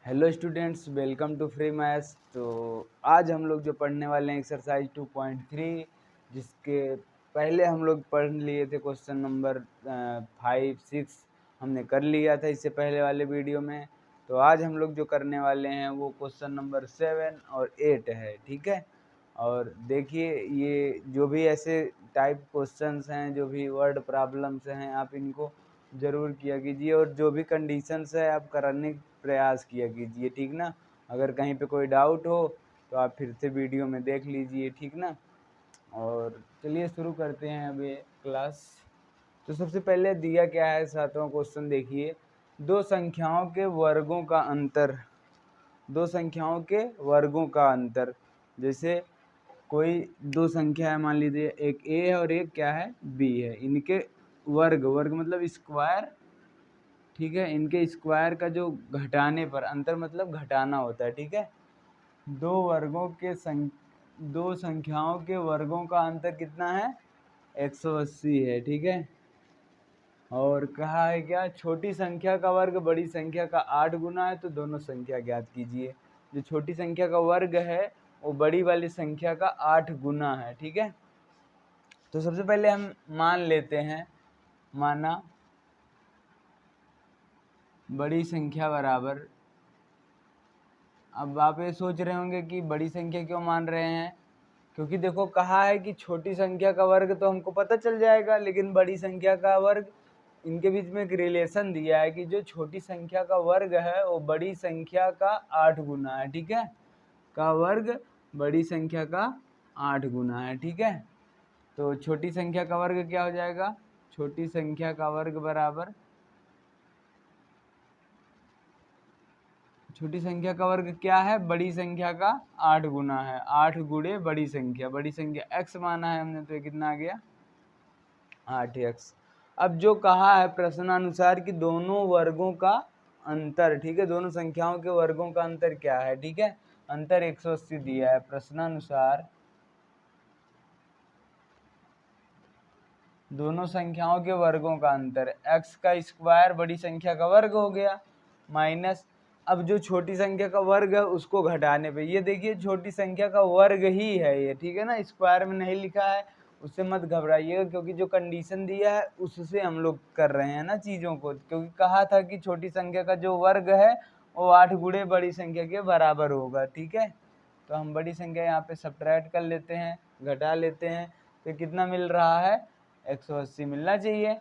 Hello students, welcome to free maths. तो आज हम लोग जो पढ़ने वाले हैं एक्सरसाइज 2.3, जिसके पहले हम लोग पढ़ लिए थे क्वेश्चन नंबर 5, 6 हमने कर लिया था इससे पहले वाले वीडियो में। तो आज हम लोग जो करने वाले हैं वो क्वेश्चन नंबर 7 और 8 है, ठीक है। और देखिए, ये जो भी ऐसे टाइप क्वेश्चंस हैं, जो भी वर्ड प्रॉब्लम्स हैं, आप इनको ज़रूर किया कीजिए और जो भी कंडीशंस है आप करने का प्रयास किया कीजिए, ठीक ना। अगर कहीं पे कोई डाउट हो तो आप फिर से वीडियो में देख लीजिए, ठीक ना। और चलिए शुरू करते हैं अब ये क्लास। तो सबसे पहले दिया क्या है, 7वां क्वेश्चन देखिए। दो संख्याओं के वर्गों का अंतर, दो संख्याओं के वर्गों का अंतर। जैसे कोई दो संख्या है, मान लीजिए एक a है और एक क्या है, b है। इनके वर्ग, वर्ग मतलब स्क्वायर, ठीक है। इनके स्क्वायर का जो घटाने पर अंतर मतलब घटाना होता है, ठीक है। दो वर्गों के दो संख्याओं के वर्गों का अंतर कितना है, 180 है, ठीक है। और कहा है क्या, छोटी संख्या का वर्ग बड़ी संख्या का 8 गुना है, तो दोनों संख्या ज्ञात कीजिए। जो छोटी संख्या का वर्ग है वो बड़ी वाली संख्या का 8 गुना है, ठीक है। तो सबसे पहले हम मान लेते हैं, माना बड़ी संख्या बराबर। अब आप ये सोच रहे होंगे कि बड़ी संख्या क्यों मान रहे हैं, क्योंकि देखो कहा है कि छोटी संख्या का वर्ग तो हमको पता चल जाएगा, लेकिन बड़ी संख्या का वर्ग, इनके बीच में एक रिलेशन दिया है कि जो छोटी संख्या का वर्ग है वो बड़ी संख्या का 8 गुना है, ठीक है। का वर्ग बड़ी संख्या का 8 गुना है, ठीक है। तो छोटी संख्या का वर्ग क्या हो जाएगा, छोटी संख्या का वर्ग बराबर, छोटी संख्या का वर्ग क्या है, बड़ी संख्या का 8 गुना है। 8 गुणे बड़ी संख्या, बड़ी संख्या x माना है हमने, तो ये कितना आ गया, 8x। अब जो कहा है प्रश्नानुसार कि दोनों वर्गों का अंतर, ठीक है, दोनों संख्याओं के वर्गों का अंतर क्या है, ठीक है। अंतर 180 दिया है प्रश्नानुसार। दोनों संख्याओं के वर्गों का अंतर, x का स्क्वायर बड़ी संख्या का वर्ग हो गया, माइनस, अब जो छोटी संख्या का वर्ग है उसको घटाने पे, ये देखिए छोटी संख्या का वर्ग ही है ये, ठीक है ना, स्क्वायर में नहीं लिखा है, उससे मत घबराइएगा, क्योंकि जो कंडीशन दिया है उससे हम लोग कर रहे हैं ना चीज़ों को। क्योंकि कहा था कि छोटी संख्या का जो वर्ग है वो 8 गुणे बड़ी संख्या के बराबर होगा, ठीक है। तो हम बड़ी संख्या यहाँ पे सब्ट्रैक्ट कर लेते हैं, घटा लेते हैं, तो कितना मिल रहा है, 180 मिलना चाहिए।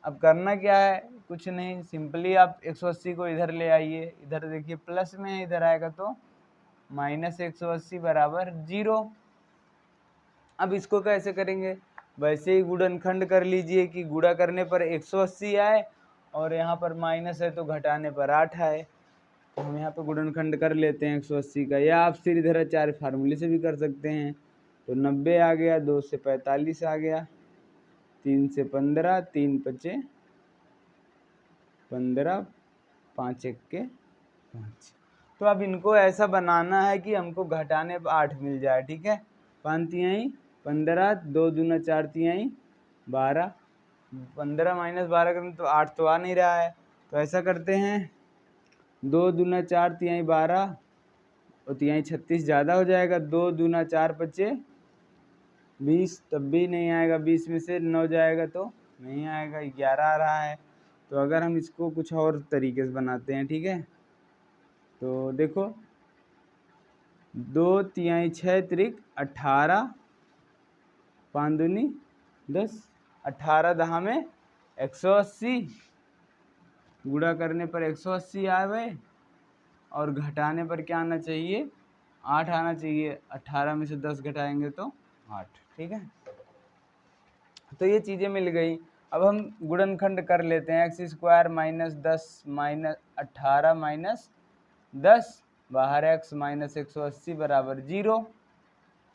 अब करना क्या है, कुछ नहीं, सिंपली आप 180 को इधर ले आइए, इधर देखिए प्लस में है, इधर आएगा तो माइनस 180 बराबर 0। अब इसको कैसे करेंगे, वैसे ही गुणनखंड कर लीजिए कि गुणा करने पर 180 आए और यहाँ पर माइनस है तो घटाने पर 8 आए। तो हम यहाँ पे गुणनखंड कर लेते हैं 180 का, या आप फिर इधर 4 फार्मूले से भी कर सकते हैं। तो 90 आ गया, 2 से 45 आ गया, 3 से 15, 3 पचे 15, 5 एक के 5। तो अब इनको ऐसा बनाना है कि हमको घटाने पर 8 मिल जाए, ठीक है। 5 तिहाई 15, 2 दूना 4 तिहाई 12, 15 माइनस 12 करें तो 8 तो आ नहीं रहा है। तो ऐसा करते हैं, 2 दूना 4 तिहाई 12 और तिहाई 36 ज़्यादा हो जाएगा, 2 दूना 4 पचे 20, तब भी नहीं आएगा, 20 में से 9 जाएगा तो नहीं आएगा, 11 आ रहा है। तो अगर हम इसको कुछ और तरीके से बनाते हैं, ठीक है, तो देखो 2 तिहाई 6 त्रिक 18, 5 दूनी 10, 18 दहा में 180, गुणा करने पर 180 आए और घटाने पर क्या आना चाहिए, 8 आना चाहिए। 18 में से 10 घटाएंगे तो 8, ठीक है। तो ये चीज़ें मिल गई। अब हम गुणनखंड कर लेते हैं, x square minus 10 minus 18 minus 10, बाहर एक्स माइनस 180 बराबर 0।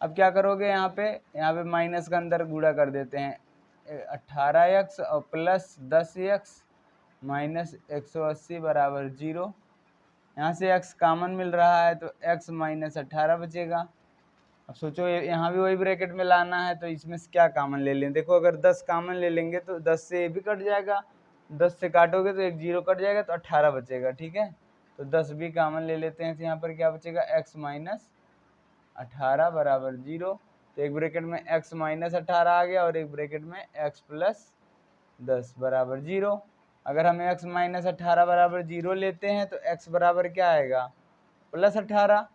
अब क्या करोगे, यहाँ पे माइनस का अंदर गुणा कर देते हैं, 18x और प्लस 10x माइनस 180 बराबर 0। यहाँ से x कॉमन मिल रहा है तो x माइनस 18 बचेगा। अब सोचो यहाँ भी वही ब्रैकेट में लाना है, तो इसमें से क्या कॉमन ले लें, देखो अगर 10 कॉमन ले लेंगे तो 10 से ये भी कट जाएगा, 10 से काटोगे तो एक 0 कट जाएगा तो 18 बचेगा, ठीक है। तो 10 भी कॉमन ले लेते हैं, तो यहाँ पर क्या बचेगा x माइनस 18 बराबर 0। तो एक ब्रैकेट में x माइनस 18 आ गया और एक ब्रैकेट में x प्लस 10 बराबर 0। अगर हम x माइनस 18 बराबर 0 लेते हैं तो x बराबर क्या आएगा, प्लस 18।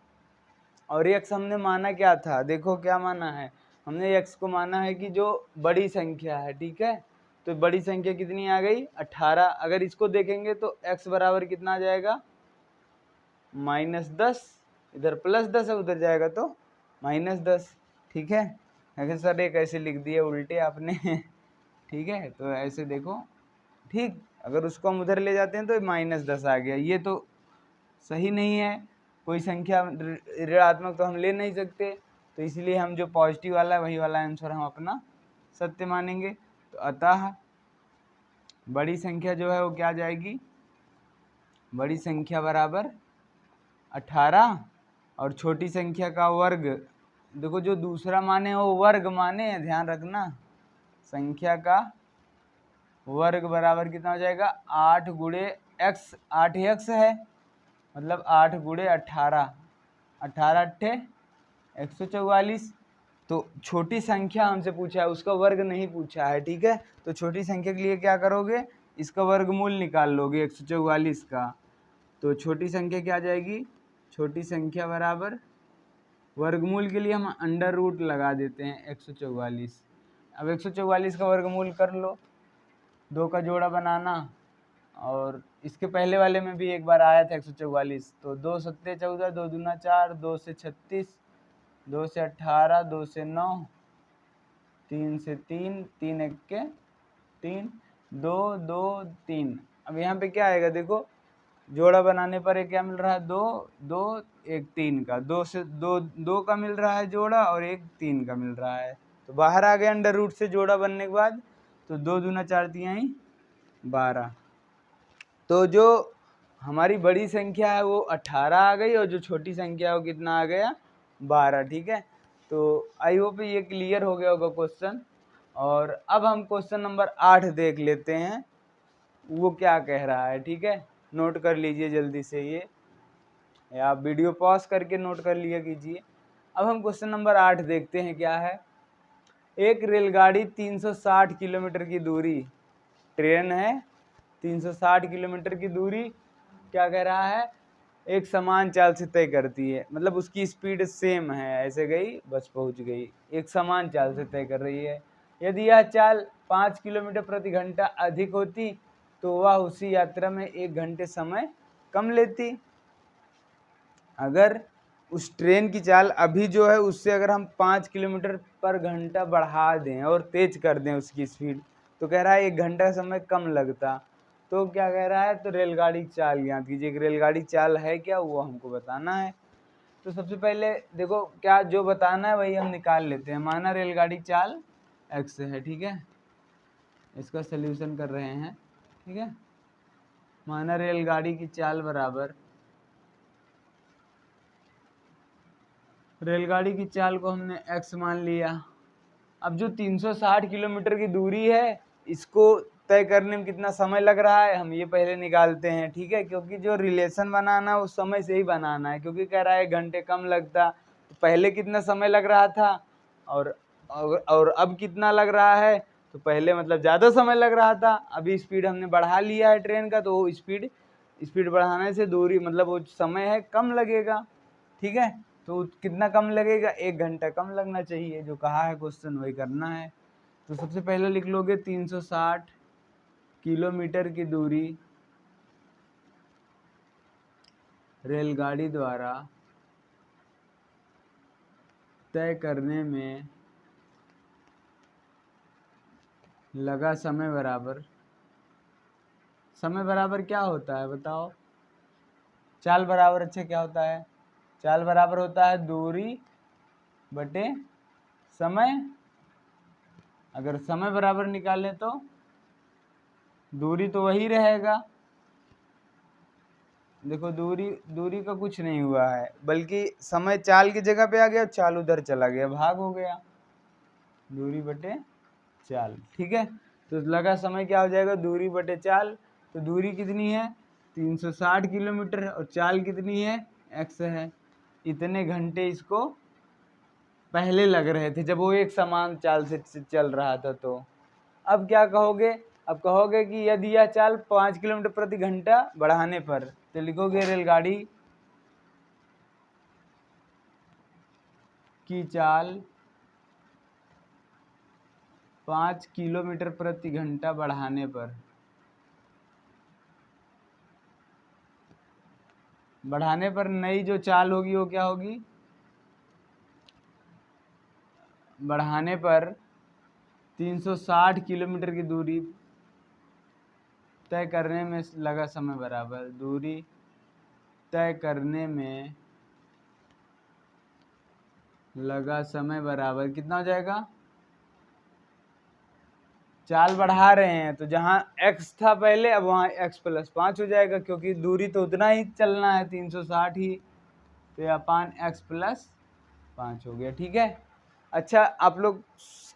और x हमने माना क्या था, देखो क्या माना है, हमने x को माना है कि जो बड़ी संख्या है, ठीक है। तो बड़ी संख्या कितनी आ गई, 18। अगर इसको देखेंगे तो x बराबर कितना आ जाएगा, -10। इधर +10 है, उधर जाएगा तो -10, ठीक है। अगर सर एक ऐसे लिख दिए उल्टे आपने ठीक है, तो ऐसे देखो, ठीक। अगर उसको हम उधर ले जाते हैं तो -10 आ गया, ये तो सही नहीं है। कोई संख्या ऋणात्मक तो हम ले नहीं सकते, तो इसलिए हम जो पॉजिटिव वाला है वही वाला आंसर हम अपना सत्य मानेंगे। तो अतः बड़ी संख्या जो है वो क्या जाएगी, बड़ी संख्या बराबर 18 और छोटी संख्या का वर्ग, देखो जो दूसरा माने वो वर्ग माने, ध्यान रखना। संख्या का वर्ग बराबर कितना हो जाएगा, 8 गुणे x, 8x है, मतलब 8 गुणे 18, 18 अट्ठे 144। तो छोटी संख्या हमसे पूछा है, उसका वर्ग नहीं पूछा है, ठीक है। तो छोटी संख्या के लिए क्या करोगे, इसका वर्गमूल निकाल लोगे 144 का। तो छोटी संख्या क्या आ जाएगी, छोटी संख्या बराबर वर्गमूल के लिए हम अंडर रूट लगा देते हैं 144। अब 144 का वर्गमूल कर लो, 2 का जोड़ा बनाना, और इसके पहले वाले में भी एक बार आया था 144। तो 2 सत्ते 14, 2 दूना 4, 2 से 36, 2 से 18, 2 से 9, 3 से 3, 3 एक के 3, 2 2 3। अब यहाँ पे क्या आएगा, देखो जोड़ा बनाने पर एक क्या मिल रहा है, 2 2 1 3 का, 2 से 2 का मिल रहा है जोड़ा और एक 3 का मिल रहा है। तो बाहर आ गया अंडर रूट से जोड़ा बनने के बाद। तो 2 दूना 4 तिहाई 12। तो जो हमारी बड़ी संख्या है वो 18 आ गई और जो छोटी संख्या है वो कितना आ गया, 12, ठीक है। तो आई होप ये क्लियर हो गया होगा क्वेश्चन। और अब हम क्वेश्चन नंबर 8 देख लेते हैं, वो क्या कह रहा है, ठीक है। नोट कर लीजिए जल्दी से ये, या आप वीडियो पॉज करके नोट कर लिया कीजिए। अब हम क्वेश्चन नंबर 8 देखते हैं क्या है। एक रेलगाड़ी 360 किलोमीटर की दूरी, ट्रेन है 360 किलोमीटर की दूरी, क्या कह रहा है, एक समान चाल से तय करती है, मतलब उसकी स्पीड सेम है, ऐसे गई बस पहुंच गई, एक समान चाल से तय कर रही है। यदि यह चाल 5 किलोमीटर प्रति घंटा अधिक होती तो वह उसी यात्रा में 1 घंटे समय कम लेती। अगर उस ट्रेन की चाल अभी जो है उससे अगर हम 5 किलोमीटर पर घंटा बढ़ा दें और तेज कर दें उसकी स्पीड, तो कह रहा है 1 घंटा समय कम लगता। तो क्या कह रहा है, तो रेलगाड़ी चाल याद कीजिए, एक रेलगाड़ी चाल है क्या, वो हमको बताना है। तो सबसे पहले देखो क्या जो बताना है वही हम निकाल लेते हैं। माना रेलगाड़ी चाल x है, ठीक है, इसका सल्यूशन कर रहे हैं, ठीक है। माना रेलगाड़ी की चाल बराबर, रेलगाड़ी की चाल को हमने x मान लिया। अब जो 360 किलोमीटर की दूरी है इसको तय करने में कितना समय लग रहा है हम ये पहले निकालते हैं, ठीक है। क्योंकि जो रिलेशन बनाना है उस समय से ही बनाना है, क्योंकि कह रहा है 1 घंटे कम लगता, तो पहले कितना समय लग रहा था और अब कितना लग रहा है, तो पहले मतलब ज़्यादा समय लग रहा था, अभी स्पीड हमने बढ़ा लिया है ट्रेन का, तो वो स्पीड बढ़ाने से दूरी मतलब वो समय है कम लगेगा, ठीक है। तो कितना कम लगेगा, 1 घंटा कम लगना चाहिए, जो कहा है क्वेश्चन वही करना है। तो सबसे पहले लिख लोगे 360 किलोमीटर की दूरी रेलगाड़ी द्वारा तय करने में लगा समय बराबर क्या होता है बताओ, चाल बराबर, अच्छा क्या होता है, चाल बराबर होता है दूरी बटे समय। अगर समय बराबर निकालें तो दूरी तो वही रहेगा, देखो दूरी का कुछ नहीं हुआ है, बल्कि समय चाल की जगह पे आ गया, चाल उधर चला गया, भाग हो गया, दूरी बटे चाल, ठीक है। तो लगा समय क्या हो जाएगा, दूरी बटे चाल। तो दूरी कितनी है, 360 किलोमीटर, और चाल कितनी है, x है। इतने घंटे इसको पहले लग रहे थे जब वो एक समान चाल से चल रहा था। तो अब क्या कहोगे, अब कहोगे कि यदि यह चाल 5 किलोमीटर प्रति घंटा बढ़ाने पर, तो लिखोगे रेलगाड़ी की चाल 5 किलोमीटर प्रति घंटा बढ़ाने पर, बढ़ाने पर नई जो चाल होगी वो क्या होगी, बढ़ाने पर 360 किलोमीटर की दूरी तय करने में लगा समय बराबर, दूरी तय करने में लगा समय बराबर कितना हो जाएगा, चाल बढ़ा रहे हैं तो जहाँ x था पहले अब वहाँ x + 5 हो जाएगा, क्योंकि दूरी तो उतना ही चलना है 360 ही, तो यह अपान x + 5 हो गया। ठीक है। अच्छा, आप लोग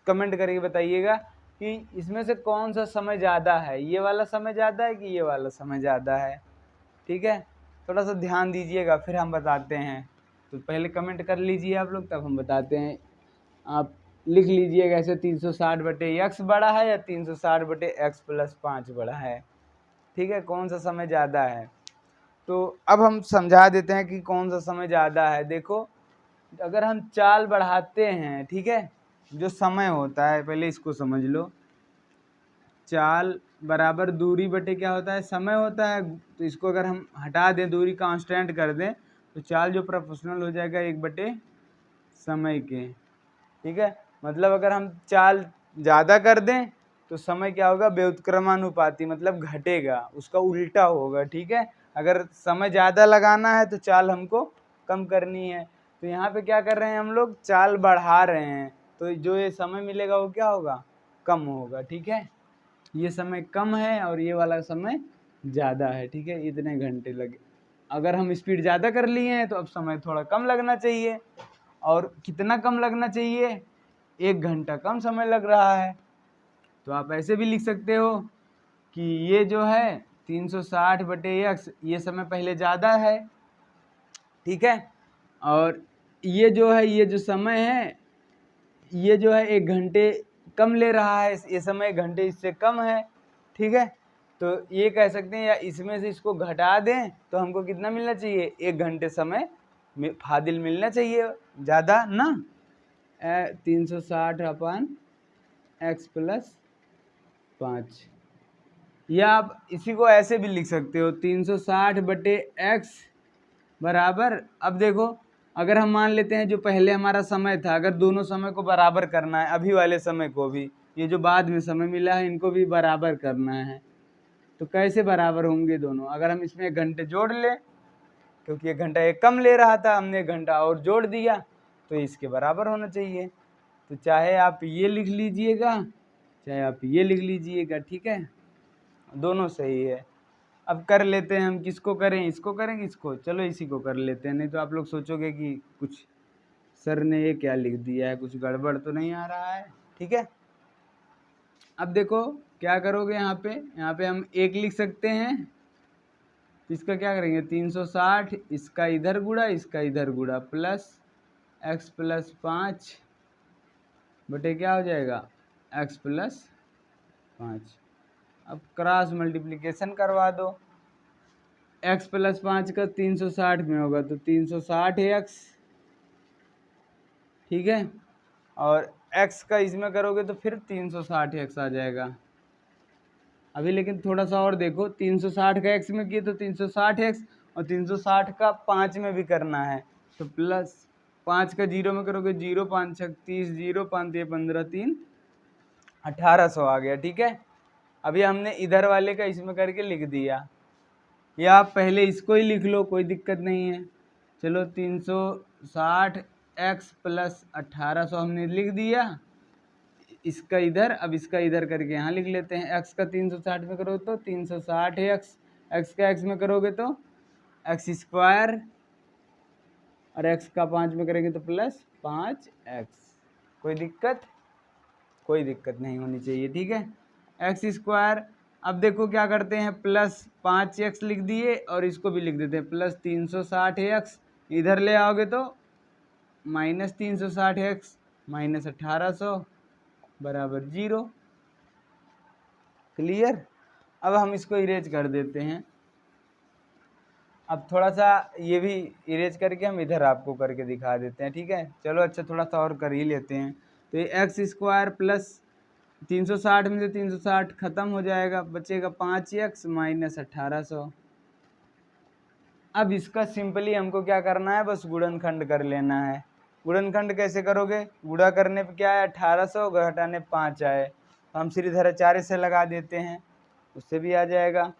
कमेंट करके बताइएगा कि इसमें से कौन सा समय ज़्यादा है, ये वाला समय ज़्यादा है कि ये वाला समय ज़्यादा है। ठीक है, थोड़ा सा ध्यान दीजिएगा, फिर हम बताते हैं। तो पहले कमेंट कर लीजिए आप लोग, तब हम बताते हैं। आप लिख लीजिएगा ऐसे 360/x बड़ा है या 360/x + 5 बड़ा है। ठीक है, कौन सा समय ज़्यादा है। तो अब हम समझा देते हैं कि कौन सा समय ज़्यादा है। देखो, अगर हम चाल बढ़ाते हैं, ठीक है, जो समय होता है, पहले इसको समझ लो, चाल बराबर दूरी बटे क्या होता है, समय होता है। तो इसको अगर हम हटा दें, दूरी कांस्टेंट कर दें, तो चाल जो प्रोपोर्शनल हो जाएगा 1/समय के। ठीक है, मतलब अगर हम चाल ज़्यादा कर दें तो समय क्या होगा, व्युत्क्रमानुपाती, मतलब घटेगा, उसका उल्टा होगा। ठीक है, अगर समय ज़्यादा लगाना है तो चाल हमको कम करनी है। तो यहाँ पे क्या कर रहे हैं हम लोग, चाल बढ़ा रहे हैं, तो जो ये समय मिलेगा वो क्या होगा, कम होगा। ठीक है, ये समय कम है और ये वाला समय ज़्यादा है। ठीक है, इतने घंटे लगे। अगर हम स्पीड ज़्यादा कर लिए हैं तो अब समय थोड़ा कम लगना चाहिए, और कितना कम लगना चाहिए, 1 घंटा कम समय लग रहा है। तो आप ऐसे भी लिख सकते हो कि ये जो है 360/x, ये समय पहले ज़्यादा है। ठीक है, और ये जो है, ये जो समय है, ये जो है 1 घंटे कम ले रहा है, ये समय 1 घंटे इससे कम है। ठीक है, तो ये कह सकते हैं, या इसमें से इसको घटा दें तो हमको कितना मिलना चाहिए, 1 घंटे समय फाजिल मिलना चाहिए, ज़्यादा ना। 360/x + 5, या आप इसी को ऐसे भी लिख सकते हो, 360/x बराबर, अब देखो, अगर हम मान लेते हैं जो पहले हमारा समय था, अगर दोनों समय को बराबर करना है, अभी वाले समय को भी, ये जो बाद में समय मिला है, इनको भी बराबर करना है, तो कैसे बराबर होंगे दोनों, अगर हम इसमें 1 घंटे जोड़ लें, क्योंकि 1 घंटा एक कम ले रहा था, हमने 1 घंटा और जोड़ दिया, तो इसके बराबर होना चाहिए। तो चाहे आप ये लिख लीजिएगा, चाहे आप ये लिख लीजिएगा। ठीक है, दोनों सही है। अब कर लेते हैं हम, किसको करें, इसको करें इसको, चलो इसी को कर लेते हैं, नहीं तो आप लोग सोचोगे कि कुछ सर ने ये क्या लिख दिया है, कुछ गड़बड़ तो नहीं आ रहा है। ठीक है, अब देखो क्या करोगे, यहाँ पे हम 1 लिख सकते हैं, तो इसका क्या करेंगे, 360, इसका इधर गुणा, इसका इधर गुणा, प्लस x + 5 बटे क्या हो जाएगा, x + 5। अब क्रॉस मल्टीप्लिकेशन करवा दो, x + 5 का 360 में होगा तो 360x। ठीक है, और x का इसमें करोगे तो फिर 360x आ जाएगा। अभी लेकिन थोड़ा सा और देखो, 360 का x में किए तो 360x, और 360 का 5 में भी करना है, तो प्लस 5 का 0 में करोगे 0, 5 6 30, 0 5 15 3 1800 आ गया। ठीक है, अभी हमने इधर वाले का इसमें करके लिख दिया, या आप पहले इसको ही लिख लो, कोई दिक्कत नहीं है। चलो 360x + 1800 हमने लिख दिया, इसका इधर, अब इसका इधर करके यहाँ लिख लेते हैं। x का 360 में करोगे तो 360x, x का x में करोगे तो x², और x का 5 में करेंगे तो प्लस 5x। कोई दिक्कत, कोई दिक्कत नहीं होनी चाहिए। ठीक है, x² अब देखो क्या करते हैं, प्लस 5x लिख दिए और इसको भी लिख देते हैं प्लस 360x, इधर ले आओगे तो माइनस 360x माइनस 1800 बराबर 0। क्लियर। अब हम इसको इरेज कर देते हैं। अब थोड़ा सा ये भी इरेज करके हम इधर आपको करके दिखा देते हैं, ठीक है। चलो अच्छा थोड़ा सा और कर ही लेते हैं। तो ये एक्स स्क्वायर प्लस 360 में से 360 खत्म हो जाएगा, बचेगा 5x माइनस 1800। अब इसका सिंपली हमको क्या करना है, बस गुणनखंड कर लेना है। गुणनखंड कैसे करोगे, गुणा करने पे क्या है 1800 घटाने 5 आए, तो हम श्रीधराचार्य से लगा देते हैं, उससे भी आ जाएगा।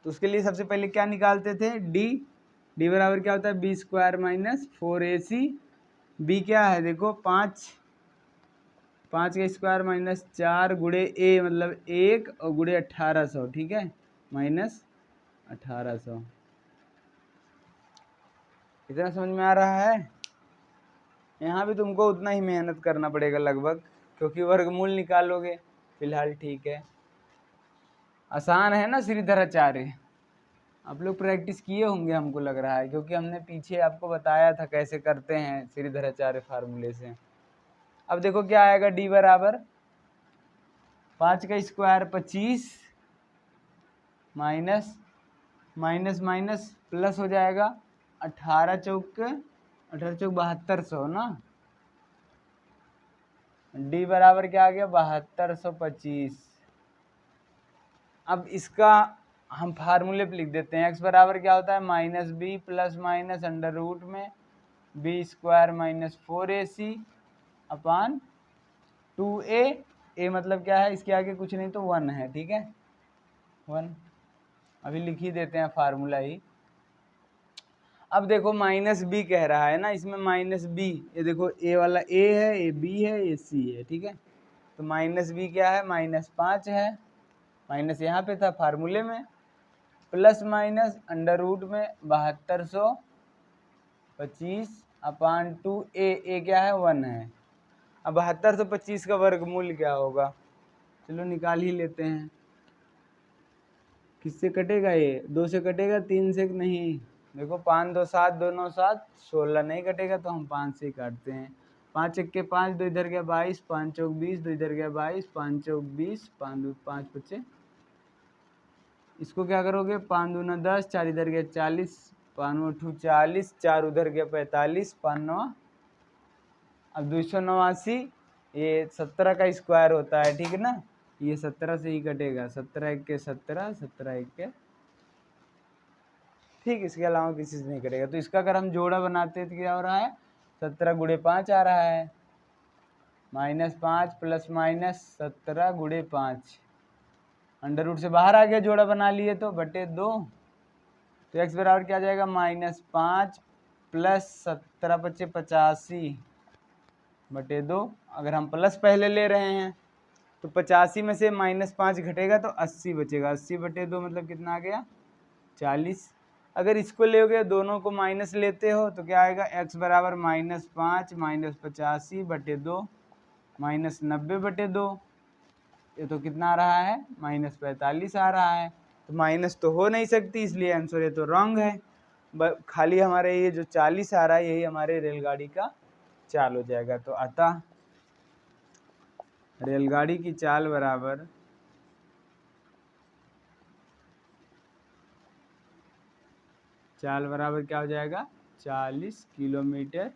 तो उसके लिए सबसे पहले क्या निकालते थे, डी बराबर क्या होता है B square minus 4ac। B क्या है देखो 5 का स्क्वायर माइनस 4 गुणे ए मतलब 1 और गुणे 1800, ठीक है, माइनस 1800। इतना समझ में आ रहा है। यहाँ भी तुमको उतना ही मेहनत करना पड़ेगा लगभग, क्योंकि वर्गमूल निकालोगे। फिलहाल ठीक है, आसान है ना श्रीधराचार्य। आप लोग प्रैक्टिस किए होंगे हमको लग रहा है, क्योंकि हमने पीछे आपको बताया था कैसे करते हैं श्रीधराचार्य फार्मूले से। अब देखो क्या आएगा, डी बराबर 5 का square 25 minus minus minus plus हो जाएगा 18 चौक 7200 ना। डी बराबर क्या आ गया 7225। अब इसका हम फार्मूले पे लिख देते हैं। एक्स बराबर क्या होता है minus b plus minus under root में b square minus 4ac upon 2a। A मतलब क्या है, इसके आगे कुछ नहीं तो 1 है, ठीक है 1। अभी लिख ही देते हैं फार्मूला ही। अब देखो माइनस बी कह रहा है ना, इसमें माइनस बी, ये देखो ए वाला ए है, ये बी है, ये सी है, ठीक है। तो माइनस बी क्या है माइनस 5 है, माइनस यहाँ पे था फार्मूले में, प्लस माइनस अंडर रूट में 7225 अपान 2 ए क्या है 1 है। अब 7225 का वर्गमूल क्या होगा, चलो निकाल ही लेते हैं। किससे कटेगा, ये 2 से कटेगा, 3 से नहीं। देखो 5 2 7 2 9 7 16 नहीं कटेगा, तो हम 5 से ही काटते हैं। 5 1 के 5 2 इधर गया 22 5 चौक 20 2 इधर गया 22 5 चौक 20 5 बचे। इसको क्या करोगे 5 दूना 10 4 इधर गया 40 5 8 40 4 उधर गया 45 5 9। अब 289 ये 17 का स्क्वायर होता है, ठीक है ना, ये 17 से ही कटेगा, 17 1 के 17 17 1 के, ठीक। इसके अलावा किसी से नहीं कटेगा। तो इसका अगर हम जोड़ा बनाते हैं तो क्या हो रहा है 17 गुणे 5 आ रहा है, माइनस 5 प्लस माइनस 17 गुणे 5, अंडर रूट से बाहर आ गया, जोड़ा बना लिए तो बटे 2। तो एक्स बराबर क्या आ जाएगा माइनस 5 प्लस 17 बचे 85 बटे 2। अगर हम प्लस पहले ले रहे हैं तो 85 में से माइनस 5 घटेगा तो 80 बचेगा, 80 बटे 2 मतलब कितना आ गया 40। अगर इसको लोगे दोनों को माइनस लेते हो तो क्या आएगा x बराबर माइनस 5 माइनस 85 बटे 2 माइनस 90 बटे 2। ये तो कितना आ रहा है माइनस 45 आ रहा है। तो माइनस तो हो नहीं सकती, इसलिए आंसर ये तो रॉन्ग है। खाली हमारे ये जो 40 आ रहा है यही हमारे रेलगाड़ी का चाल हो जाएगा। तो अतः रेलगाड़ी की चाल बराबर क्या हो जाएगा 40 किलोमीटर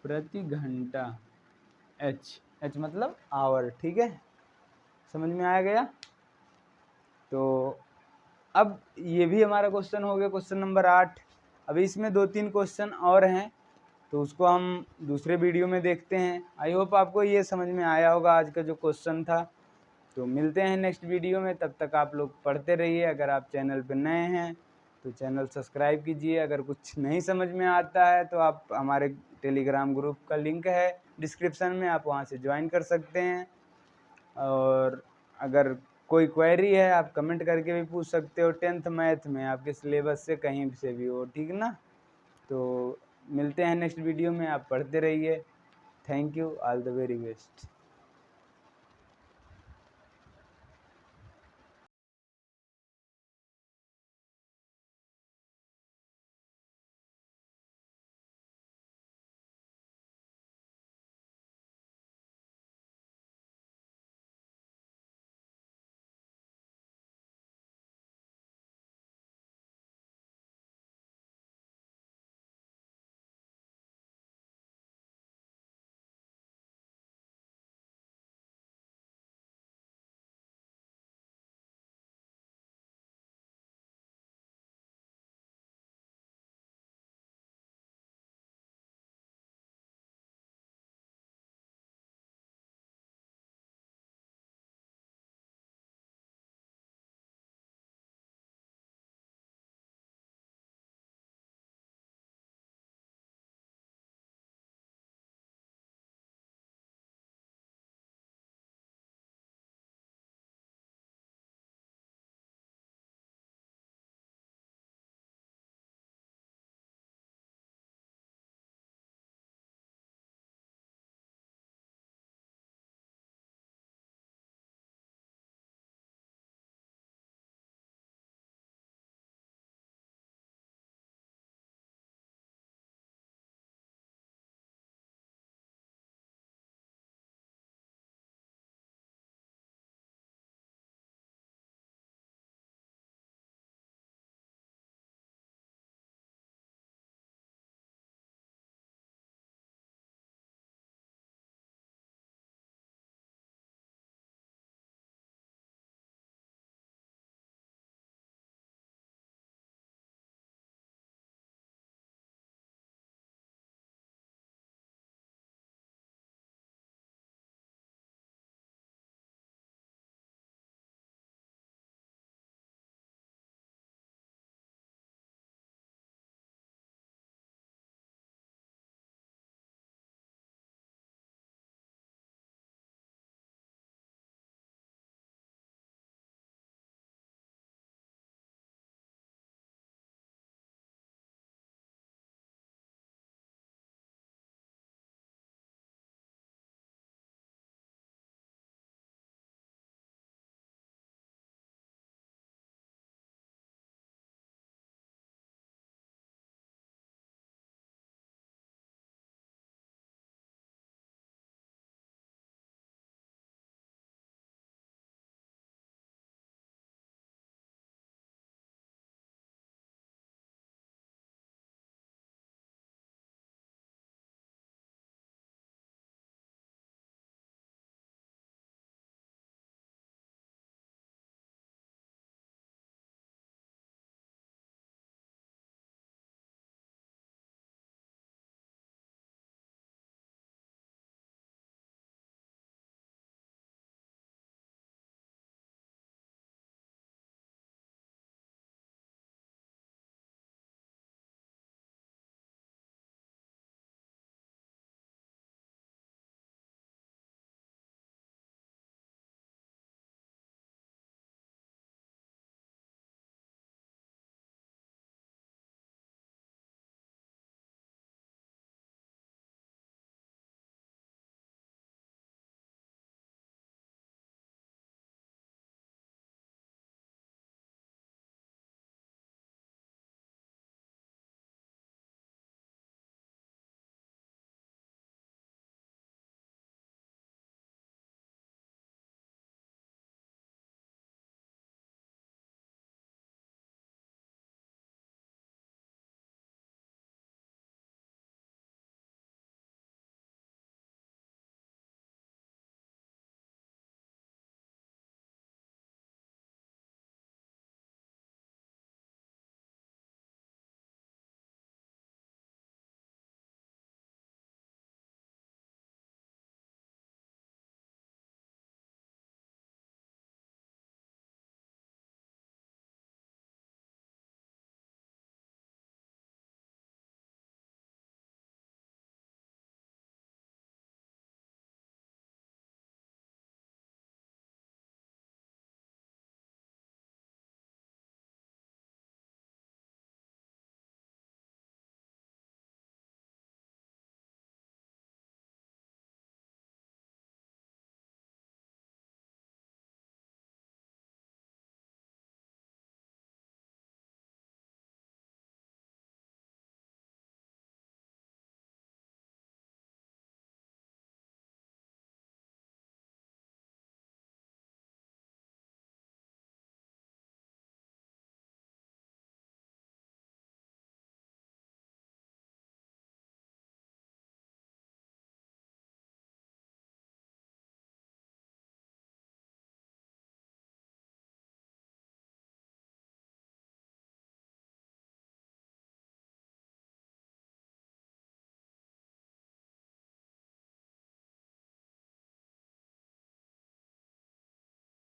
प्रति घंटा। एच मतलब आवर, ठीक है, समझ में आ गया। तो अब ये भी हमारा क्वेश्चन हो गया, क्वेश्चन नंबर 8। अभी इसमें 2-3 क्वेश्चन और हैं, तो उसको हम दूसरे वीडियो में देखते हैं। आई होप आपको ये समझ में आया होगा आज का जो क्वेश्चन था। तो मिलते हैं नेक्स्ट वीडियो में, तब तक आप लोग पढ़ते रहिए। अगर आप चैनल पर नए हैं तो चैनल सब्सक्राइब कीजिए। अगर कुछ नहीं समझ में आता है तो आप हमारे टेलीग्राम ग्रुप का लिंक है डिस्क्रिप्शन में, आप वहाँ से ज्वाइन कर सकते हैं। और अगर कोई क्वेरी है आप कमेंट करके भी पूछ सकते हो, 10th मैथ में आपके सिलेबस से कहीं से भी हो, ठीक ना। तो मिलते हैं नेक्स्ट वीडियो में, आप पढ़ते रहिए। Thank you, all the very best.